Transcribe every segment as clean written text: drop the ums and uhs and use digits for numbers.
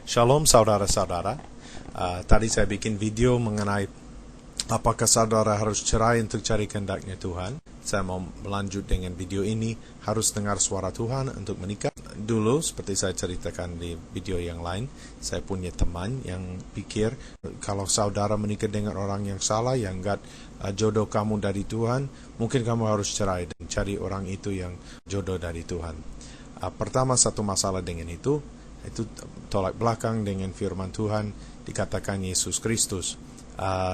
Shalom saudara-saudara. Tadi saya bikin video mengenai apakah saudara harus cerai untuk cari kehendaknya Tuhan. Saya mau melanjut dengan video ini, harus dengar suara Tuhan untuk menikah. Dulu seperti saya ceritakan di video yang lain, saya punya teman yang pikir kalau saudara menikah dengan orang yang salah, yang enggak jodoh kamu dari Tuhan, mungkin kamu harus cerai dan cari orang itu yang jodoh dari Tuhan. Pertama, satu masalah dengan itu tolak belakang dengan firman Tuhan, dikatakan Yesus Kristus.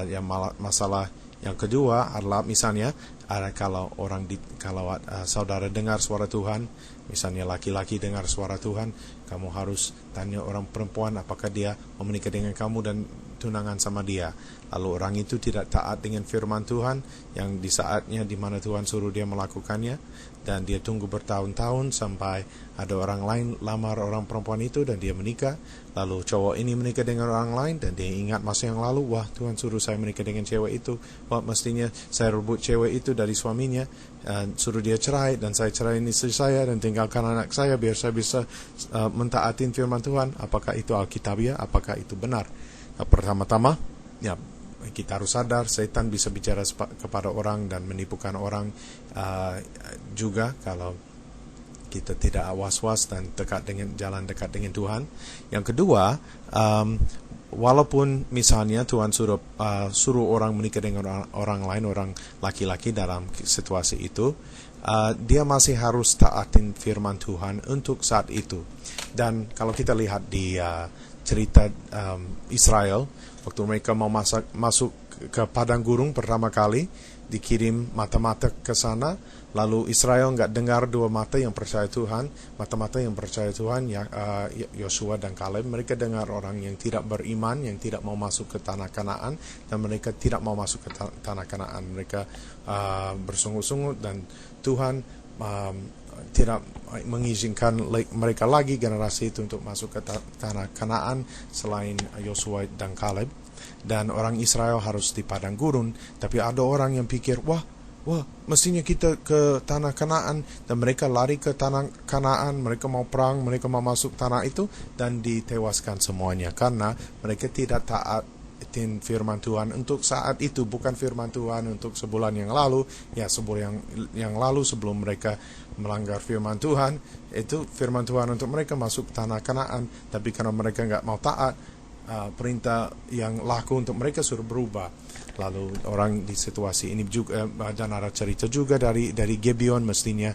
Yang masalah yang kedua adalah misalnya kalau saudara dengar suara Tuhan, misalnya laki-laki dengar suara Tuhan, kamu harus tanya orang perempuan apakah dia mau menikah dengan kamu dan tunangan sama dia. Lalu orang itu tidak taat dengan firman Tuhan yang di saatnya di mana Tuhan suruh dia melakukannya, dan dia tunggu bertahun-tahun sampai ada orang lain lamar orang perempuan itu dan dia menikah. Lalu cowok ini menikah dengan orang lain dan dia ingat masa yang lalu, wah Tuhan suruh saya menikah dengan cewek itu, wah mestinya saya rebut cewek itu dari suaminya, suruh dia cerai dan saya cerai istri saya dan tinggalkan anak saya biar saya bisa mentaatin firman Tuhan. Apakah itu alkitabiah? Apakah itu benar? Pertama-tama, ya kita harus sadar setan bisa bicara kepada orang dan menipukan orang juga kalau kita tidak was-was dan jalan dekat dengan Tuhan. Yang kedua, walaupun misalnya Tuhan suruh orang menikah dengan orang lain, orang laki-laki dalam situasi itu, dia masih harus taatin firman Tuhan untuk saat itu. Dan kalau kita lihat di cerita Israel, waktu mereka mau masuk ke padang gurun pertama kali, dikirim mata-mata ke sana, lalu Israel nggak dengar dua mata yang percaya Tuhan, mata-mata yang percaya Tuhan, Yosua dan Kaleb. Mereka dengar orang yang tidak beriman, yang tidak mau masuk ke tanah Kanaan, dan mereka tidak mau masuk ke tanah Kanaan. Mereka bersungut-sungut dan Tuhan tidak mengizinkan mereka lagi, generasi itu, untuk masuk ke tanah Kanaan selain Yosua dan Kaleb. Dan orang Israel harus di padang gurun. Tapi ada orang yang pikir, wah mestinya kita ke tanah Kanaan, dan mereka lari ke tanah Kanaan. Mereka mau perang, mereka mau masuk tanah itu, dan ditewaskan semuanya karena mereka tidak taatin firman Tuhan untuk saat itu. Bukan firman Tuhan untuk sebulan yang lalu, sebulan yang lalu sebelum mereka melanggar firman Tuhan, itu firman Tuhan untuk mereka masuk tanah Kanaan. Tapi karena mereka nggak mau taat, perintah yang laku untuk mereka suruh berubah. Lalu orang di situasi ini juga, dan ada cerita juga dari Gibeon, mestinya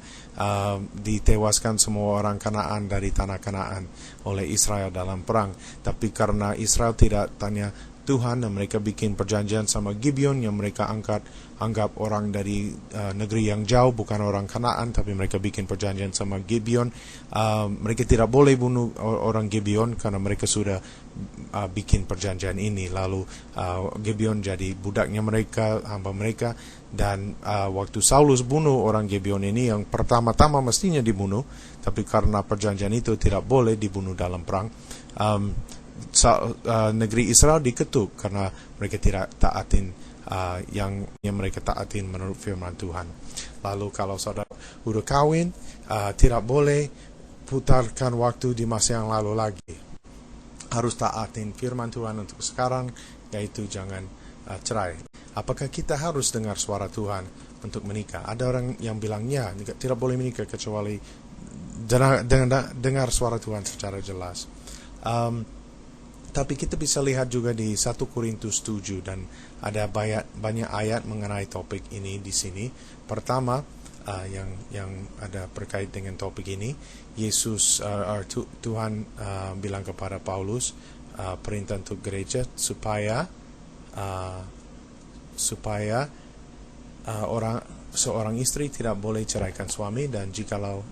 ditewaskan semua orang Kanaan dari tanah Kanaan oleh Israel dalam perang. Tapi karena Israel tidak tanya Tuhan dan mereka bikin perjanjian sama Gibeon yang mereka anggap orang dari negeri yang jauh, bukan orang Kanaan, tapi mereka bikin perjanjian sama Gibeon. Mereka tidak boleh bunuh orang Gibeon karena mereka sudah bikin perjanjian ini. Lalu Gibeon jadi budaknya mereka, hamba mereka. Dan waktu Saulus bunuh orang Gibeon ini, yang pertama-tama mestinya dibunuh, tapi karena perjanjian itu tidak boleh dibunuh dalam perang, negeri Israel diketuk karena mereka tidak taatin yang mereka taatin menurut firman Tuhan. Lalu kalau saudara udah kawin, tidak boleh putarkan waktu di masa yang lalu lagi. Harus taatin firman Tuhan untuk sekarang, yaitu jangan cerai. Apakah kita harus dengar suara Tuhan untuk menikah? Ada orang yang bilangnya tidak boleh menikah kecuali dengar suara Tuhan secara jelas. Tapi kita bisa lihat juga di 1 Korintus 7, dan ada banyak ayat mengenai topik ini di sini. Pertama, yang ada berkait dengan topik ini, Tuhan bilang kepada Paulus, perintah untuk gereja supaya seorang istri tidak boleh ceraikan suami, dan jikalau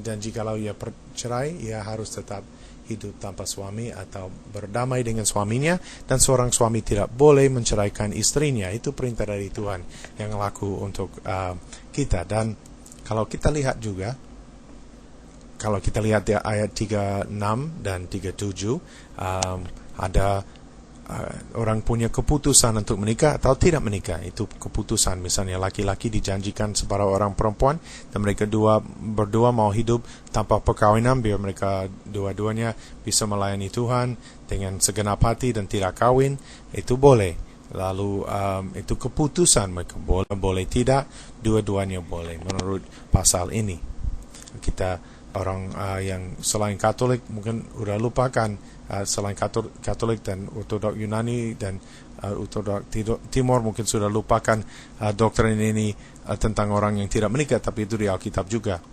dan jikalau ia bercerai, ia harus tetap hidup tanpa suami atau berdamai dengan suaminya, dan seorang suami tidak boleh menceraikan istrinya. Itu perintah dari Tuhan yang laku untuk kita. Dan kalau kita lihat juga, kalau kita lihat di ayat 36 dan 37, ada orang punya keputusan untuk menikah atau tidak menikah. Itu keputusan. Misalnya laki-laki dijanjikan kepada orang perempuan dan mereka berdua mau hidup tanpa perkawinan, biar mereka dua-duanya bisa melayani Tuhan dengan segenap hati dan tidak kawin, itu boleh. Lalu itu keputusan mereka, boleh tidak, dua-duanya boleh menurut pasal ini. Kita orang yang selain Katolik mungkin udah lupakan, selain Katolik dan Ortodok Yunani dan Ortodok Timur mungkin sudah lupakan doktrin ini tentang orang yang tidak menikah, tapi itu di Alkitab juga.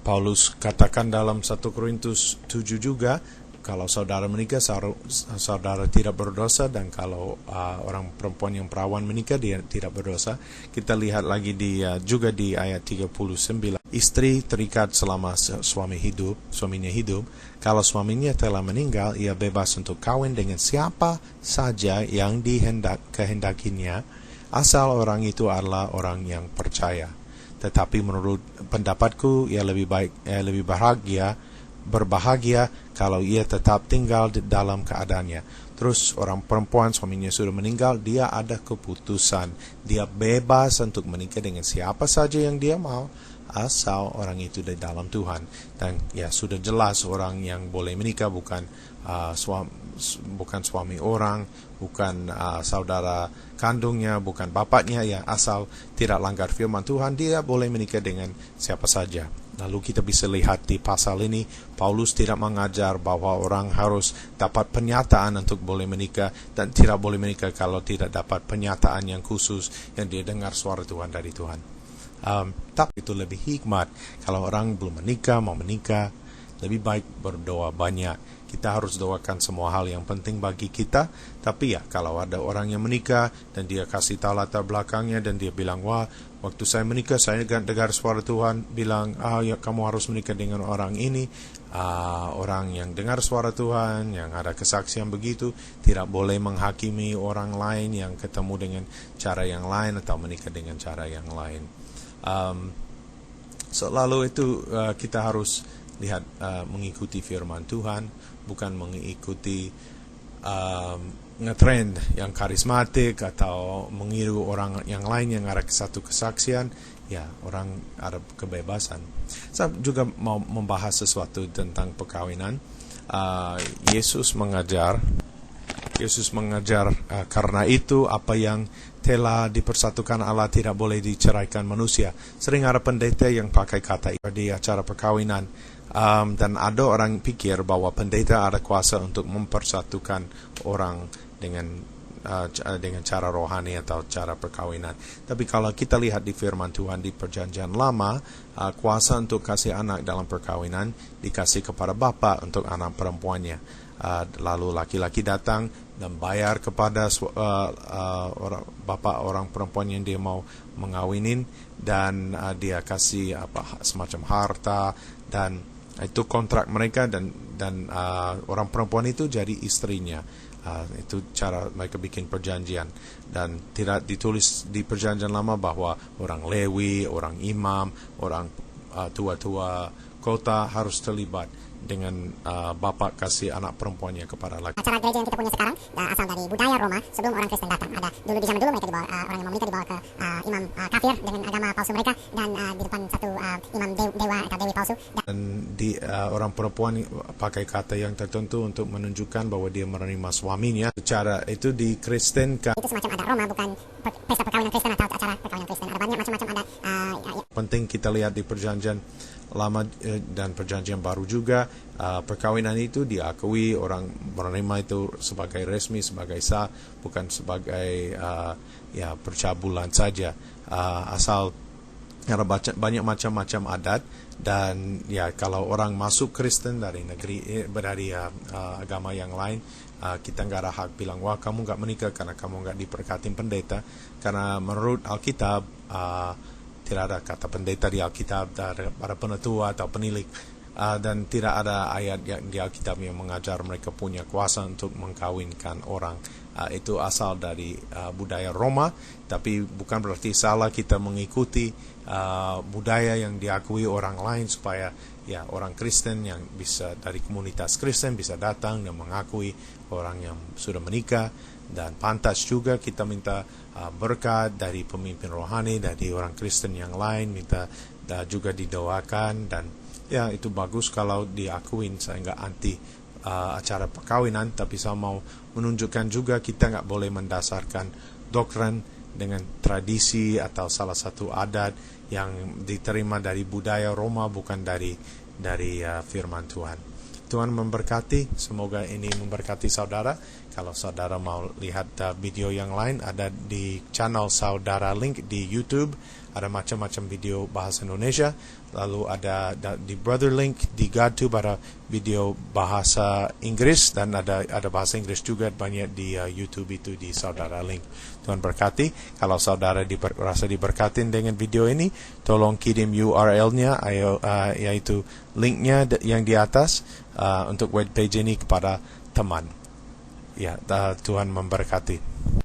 Paulus katakan dalam 1 Korintus 7 juga, kalau saudara menikah, saudara tidak berdosa, dan kalau orang perempuan yang perawan menikah, dia tidak berdosa. Kita lihat lagi juga di ayat 39. Istri terikat selama suaminya hidup. Kalau suaminya telah meninggal, ia bebas untuk kawin dengan siapa saja yang kehendakinya, asal orang itu adalah orang yang percaya. Tetapi menurut pendapatku, ia lebih berbahagia kalau ia tetap tinggal dalam keadaannya. Terus orang perempuan suaminya sudah meninggal, dia ada keputusan, dia bebas untuk menikah dengan siapa saja yang dia mau, asal orang itu di dalam Tuhan. Dan ya sudah jelas orang yang boleh menikah bukan suami orang, bukan saudara kandungnya, bukan bapaknya, ya asal tidak langgar firman Tuhan, dia boleh menikah dengan siapa saja. Lalu kita bisa lihat di pasal ini, Paulus tidak mengajar bahwa orang harus dapat pernyataan untuk boleh menikah, dan tidak boleh menikah kalau tidak dapat pernyataan yang khusus yang dia dengar suara Tuhan dari Tuhan. Tapi itu lebih hikmat. Kalau orang belum menikah, mau menikah, lebih baik berdoa banyak. Kita harus doakan semua hal yang penting bagi kita. Tapi ya, kalau ada orang yang menikah dan dia kasih tahu latar belakangnya dan dia bilang, wah, waktu saya menikah saya dengar suara Tuhan bilang, ya kamu harus menikah dengan orang ini. Orang yang dengar suara Tuhan, yang ada kesaksian begitu, tidak boleh menghakimi orang lain yang ketemu dengan cara yang lain atau menikah dengan cara yang lain. Lalu itu kita harus lihat mengikuti firman Tuhan, bukan mengikuti ngetrend yang karismatik atau meniru orang yang lain yang ada satu kesaksian. Ya, orang ada kebebasan. Saya juga mau membahas sesuatu tentang perkawinan. Yesus mengajar karena itu apa yang telah dipersatukan Allah tidak boleh diceraikan manusia. Sering ada pendeta yang pakai kata itu di acara perkawinan. Dan ada orang pikir bahwa pendeta ada kuasa untuk mempersatukan orang dengan cara rohani atau cara perkawinan. Tapi kalau kita lihat di firman Tuhan di Perjanjian Lama, kuasa untuk kasih anak dalam perkawinan dikasih kepada bapa untuk anak perempuannya. Lalu laki-laki datang dan bayar kepada bapak orang perempuan yang dia mau mengawinin, dan dia kasih semacam harta, dan itu kontrak mereka, dan orang perempuan itu jadi istrinya. Itu cara mereka bikin perjanjian, dan tidak ditulis di Perjanjian Lama bahwa orang Lewi, orang imam, orang tua-tua kota harus terlibat dengan bapak kasih anak perempuannya kepada laki. Acara gereja yang kita punya sekarang asal dari budaya Roma sebelum orang Kristen datang. Ada dulu di zaman dulu mereka dibawa, orang yang mau menikah dibawa ke imam kafir dengan agama palsu mereka, dan di depan satu imam dewa atau dewi palsu. Dan di orang perempuan pakai kata yang tertentu untuk menunjukkan bahwa dia menerima suaminya. Secara itu di Kristen itu semacam ada Roma, bukan pesta perkawinan Kristen atau acara perkawinan Kristen. Ada banyak macam-macam ada. Penting kita lihat di Perjanjian Lama dan Perjanjian Baru juga, perkawinan itu diakui, orang menerima itu sebagai resmi, sebagai sah, bukan sebagai percabulan saja. Asal ada banyak macam-macam adat, dan ya kalau orang masuk Kristen dari agama yang lain, kita nggak ada hak bilang, wah kamu nggak menikah karena kamu nggak diberkatin pendeta, karena menurut Alkitab tidak ada kata pendeta di Alkitab, ada penetua atau penilik, dan tidak ada ayat yang di Alkitab yang mengajar mereka punya kuasa untuk mengkawinkan orang. Itu asal dari budaya Roma, tapi bukan berarti salah kita mengikuti budaya yang diakui orang lain, supaya ya orang Kristen yang bisa dari komunitas Kristen bisa datang dan mengakui orang yang sudah menikah. Dan pantas juga kita minta berkat dari pemimpin rohani, dari orang Kristen yang lain, minta juga didoakan. Dan ya itu bagus kalau diakuin. Saya nggak anti acara perkawinan, tapi saya mau menunjukkan juga kita nggak boleh mendasarkan doktrin dengan tradisi atau salah satu adat yang diterima dari budaya Roma, bukan dari firman Tuhan. Tuhan memberkati, semoga ini memberkati saudara. Kalau saudara mau lihat video yang lain, ada di channel Saudara Link di YouTube, ada macam-macam video bahasa Indonesia. Lalu ada di Brother Link di GodTube ada video bahasa Inggris, dan ada bahasa Inggris juga banyak di YouTube itu di Saudara Link. Tuhan berkati. Kalau saudara rasa diberkatin dengan video ini, tolong kirim URL-nya, yaitu linknya yang di atas untuk webpage ini kepada teman. Ya, Tuhan memberkati.